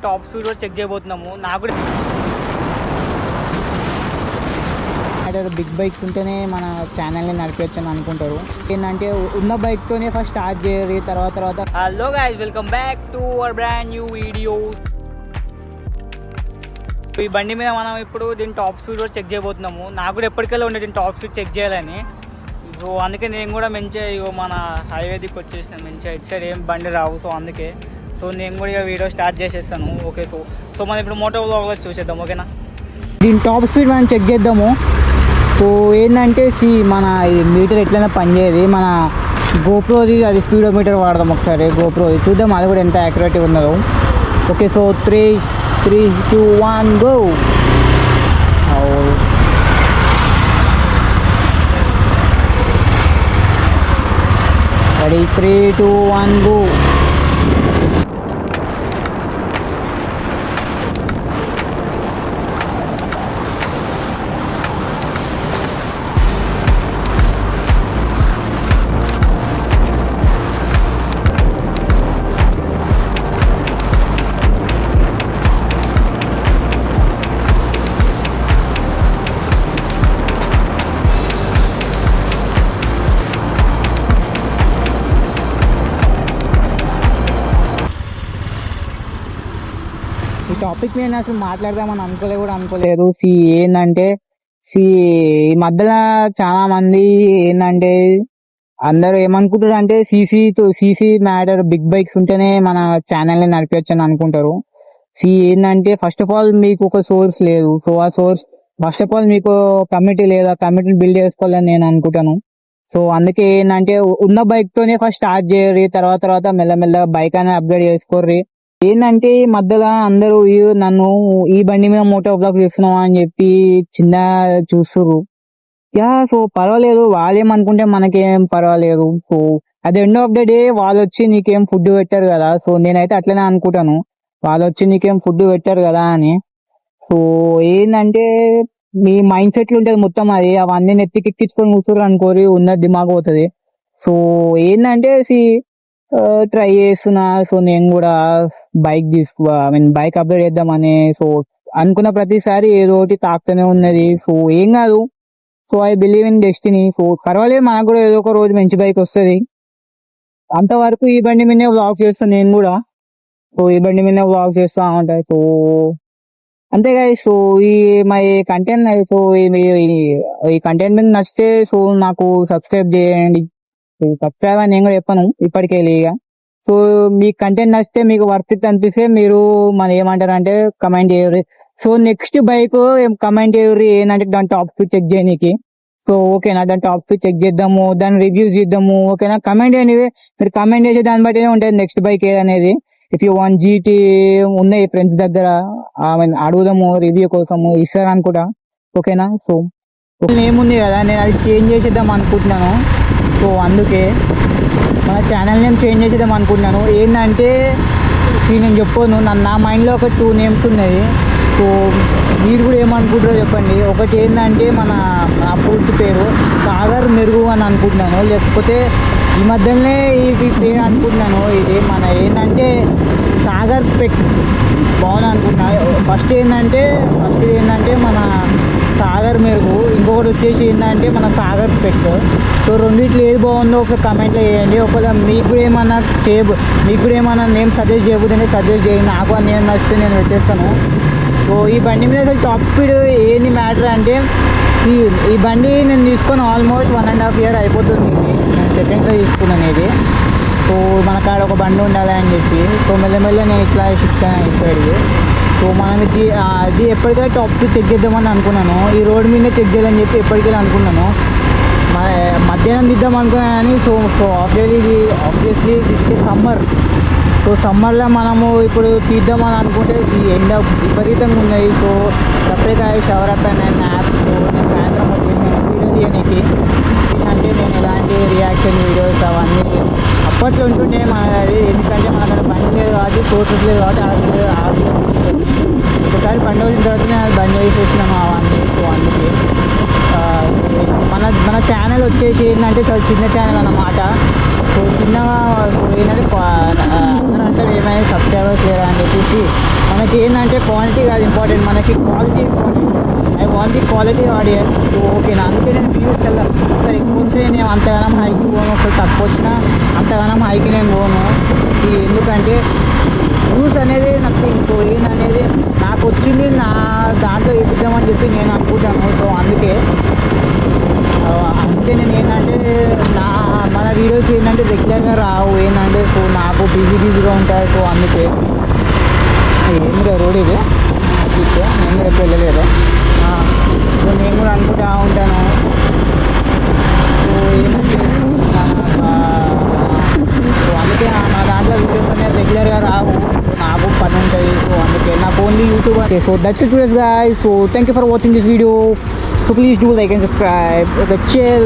Top speed కూడా check చేయబోతున్నాము. నాకు కూడా బిగ్ బైక్స్ ఉంటేనే మన ఛానల్ని నడిపేయచ్చు అని అనుకుంటారు. ఏంటంటే ఉన్న బైక్తోనే ఫస్ట్ స్టార్ట్ చేయాలి, తర్వాత hello guys, welcome back to our brand new video. ఈ బండి మీద మనం ఇప్పుడు దీని టాప్ స్పీడ్ కూడా చెక్ చేయబోతున్నాము. నాకు కూడా ఎప్పటికెళ్ళి ఉండే దీని టాప్ స్పీడ్ చెక్ చేయాలని. సో అందుకే నేను కూడా మంచిగా ఇగో మన హైవే దిక్కు వచ్చేసినాను. మంచిగా ఇటు సైడ్ ఏం బండి రావు. సో అందుకే నేను కూడా ఇక వీడియో స్టార్ట్ చేసేస్తాను. ఓకే, సో మనం ఇప్పుడు మోటో వ్లాగ్లో చూసేద్దాం. ఓకేనా, దీని టాప్ స్పీడ్ మనం చెక్ చేద్దాము. సో ఏంటంటే మన ఈ మీటర్ ఎట్లయినా పనిచేయదు. మన గోప్రోది అది స్పీడోమీటర్ వాడదాం ఒకసారి. గోప్రోది చూద్దాం అది కూడా ఎంత యాక్యురేట్గా ఉన్నదో. Okay, so 3, 2, 1 go. Ready, 3, 2, 1 go. ఈ టాపిక్ మీద అసలు మాట్లాడదామని అనుకోలేదు. ఏంటంటే ఈ మధ్యలో చాలా మంది ఏంటంటే అందరూ ఏమనుకుంటారు అంటే సీసీ మ్యాటర్, బిగ్ బైక్స్ ఉంటేనే మన ఛానల్ని నడిపేయచ్చు అని అనుకుంటారు. ఏంటంటే ఫస్ట్ ఆఫ్ ఆల్ మీకు ఒక సోర్స్ లేదు. సో ఆ సోర్స్ ఫస్ట్ ఆఫ్ ఆల్ మీకు కమ్యూనిటీ లేదు. ఆ కమ్యూనిటీని బిల్డ్ చేసుకోవాలని నేను అనుకుంటాను. సో అందుకే ఏంటంటే ఉన్న బైక్ తోనే ఫస్ట్ స్టార్ట్ చేయరు, తర్వాత మెల్లమెల్ల బైక్ అనేది అప్గ్రేడ్ చేసుకోర్రి. ఏంటంటే ఈ మధ్యలో అందరూ నన్ను ఈ బండి మీద మోటో బ్లాగ్ చేస్తున్నావా అని చెప్పి చిన్న చూస్తుర్రు. సో పర్వాలేదు, వాళ్ళేమనుకుంటే మనకేం పర్వాలేదు. సో అది ఎండ్ ఆఫ్ ద డే వాళ్ళు వచ్చి నీకేం ఫుడ్ పెట్టారు కదా. సో నేనైతే అట్లనే అనుకుంటాను, వాళ్ళు వచ్చి నీకేం ఫుడ్ పెట్టారు కదా అని. సో ఏంటంటే మీ మైండ్ సెట్లు ఉంటుంది మొత్తం, అది అవన్నీ నెత్తికెక్కించుకొని కూర్చోరు అనుకోరి, ఉన్న దిమాగ్ పోతుంది. సో ఏంటంటే ట్రై చేస్తున్నా. సో నేను కూడా బైక్ అప్గ్రేడ్ చేద్దామని సో అనుకున్న ప్రతిసారి ఏదో ఒకటి తాకుతూనే ఉన్నది. సో ఏం కాదు. So I believe in destiny. So పర్వాలేదు, మనకు కూడా ఏదో ఒక రోజు మంచి బైక్ వస్తుంది. అంతవరకు ఈ బండి మీదనే వ్లాగ్ చేస్తాను నేను కూడా. సో ఈ బండి మీదనే వ్లాగ్ చేస్తా ఉంటాయి. సో అంతేగా. సో మై కంటెంట్, సో ఈ కంటెంట్ మీద నచ్చితే సో నాకు సబ్స్క్రైబ్ చేయండి. సబ్స్క్రైబ్ అని నేను కూడా చెప్పను ఇప్పటికే ఇక. సో మీ కంటెంట్ నచ్చితే, మీకు వర్త్ ఇట్ అనిపిస్తే మీరు మన ఏమంటారు అంటే కమెంట్ చేయరు. సో నెక్స్ట్ బైక్ కమెంట్ చేయరు ఏంటంటే దాని టాప్ స్పీడ్ చెక్ చేయడానికి. సో ఓకేనా, దాని టాప్ స్పీడ్ చెక్ చేద్దాము, దాని రివ్యూస్ చేద్దాము. ఓకేనా, కమెంట్ చేయనివి. మీరు కమెంట్ చేసే దాన్ని బట్టి ఉంటుంది నెక్స్ట్ బైక్ ఏదనేది. ఇఫ్ యూ వాంట్ జీటీ ఉన్నాయి ఫ్రెండ్స్ దగ్గర, అడుగుదాము రివ్యూ కోసము, ఇస్తారు అనుకుంటా. ఓకేనా, సో ఏముంది కదా, నేను అది చేంజ్ చేసేద్దాం అనుకుంటున్నాను. సో అందుకే మన ఛానల్ నేమ్ చేంజ్ చేసేద్దాం అనుకుంటున్నాను. ఏంటంటే నేను చెప్పాను, నా మైండ్లో ఒక 2 నేమ్స్ ఉన్నాయి. సో మీరు కూడా ఏమనుకుంటారో చెప్పండి. ఒకటి ఏంటంటే నా పూర్తి పేరు సాగర్ మెరుగు అని అనుకుంటున్నాను, లేకపోతే ఈ మధ్యలోనే ఇది పేరు అనుకుంటున్నాను. ఇది ఏంటంటే సాగర్ స్పెక్ బాగుంది అనుకుంటున్నాను. ఫస్ట్ ఏంటంటే మన సాగర్ మెరుగు, ఇంకొకటి వచ్చేసి ఏంటంటే మన సాగర్ స్పెక్. సో రెండిట్లో ఏది బాగుందో ఒక కమెంట్లో చేయండి. ఒకవేళ మీకు కూడా ఏమన్నా నేమ్ సజెస్ట్ చేయబోతుంటే సజెస్ట్ చేయండి. నాకు ఆ నేమ్ నచ్చితే నేను పెట్టేస్తాను. సో ఈ బండి మీద అసలు టాప్ స్పీడ్ ఏంది మ్యాటర్ అంటే, ఈ బండి నేను తీసుకొని ఆల్మోస్ట్ 1.5 year అయిపోతుంది. నేను సెకండ్లో తీసుకున్నాను ఇది. సో మన కాడ ఒక బండి ఉండాలి అని చెప్పి సో మెల్లమెల్ల నేను ఇట్లా షిఫ్ట్ అయిపోయాడు. సో మనం అది ఎప్పటికైనా టాప్ స్పీడ్ చెక్ చేద్దామని అనుకున్నాను. ఈ రోడ్ మీద చెక్ చేయాలని చెప్పి ఎప్పటికైనా అనుకున్నాను. మధ్యాహ్నం తీద్దాం అనుకున్నాను కానీ సో ఆబ్వియస్లీ సమ్మర్. సో సమ్మర్లో మనము ఇప్పుడు తీద్దామని అనుకుంటే ఈ ఎండ విపరీతంగా ఉన్నాయి. సో సపరేట్గా shower up and app. So నేను సాయంత్రం వీడియో తీయడానికి, అంటే నేను ఎలాంటి రియాక్షన్ వీడియోస్ అవన్నీ అప్పట్లో ఉంటుండే అది. ఎందుకంటే మన అక్కడ బండి లేదు కాబట్టి, సోర్సెస్ లేదు కాబట్టి ఒకసారి బండి వచ్చిన తర్వాత నేను అది బంద్ చేసేసినాను అవన్నీ. సో అందుకే మన ఛానల్ వచ్చేసి ఏంటంటే చాలా చిన్న ఛానల్ అన్నమాట. సో చిన్నగా ఏంటంటే అందరూ అంటే ఏమైనా సబ్స్క్రైబర్స్ లేరా అని చెప్పేసి మన మనకి ఏంటంటే క్వాలిటీ కాదు ఇంపార్టెంట్, మనకి quality important. I want the quality audience. So ఓకేనా, అందుకే నేను వ్యూస్కి వెళ్ళాను. ఒకసారి ఎక్కువ వస్తే నేను అంతగానం హైకి పోను, ఒకసారి తక్కువ వచ్చినా అంతగానం హైకి నేను పోను. ఎందుకంటే వ్యూస్ అనేది నథింగ్. సో ఏంటనేది నాకు వచ్చింది నా దాంట్లో వేపిద్దామని చెప్పి నేను అనుకుంటాను. సో అందుకే నేను ఏంటంటే మన వీడియోస్ ఏంటంటే రెగ్యులర్గా రావు ఏంటంటే, సో నాకు బిజీగా ఉంటాయి. సో అందుకే ఏంటి రోడ్ ఇది నేను కూడా ఎప్పుడు వెళ్ళలేదు. సో నేను కూడా అనుకుంటా ఉంటాను. సో ఏంటంటే సో అందుకే నా దాంట్లో వీడియోస్ అనేది రెగ్యులర్గా రావు. నాకు పని ఉంటుంది. సో అందుకే నాకు only YouTube. Okay, so that's it today's guys. So thank you for watching this video. So please do like and subscribe. Okay, chill.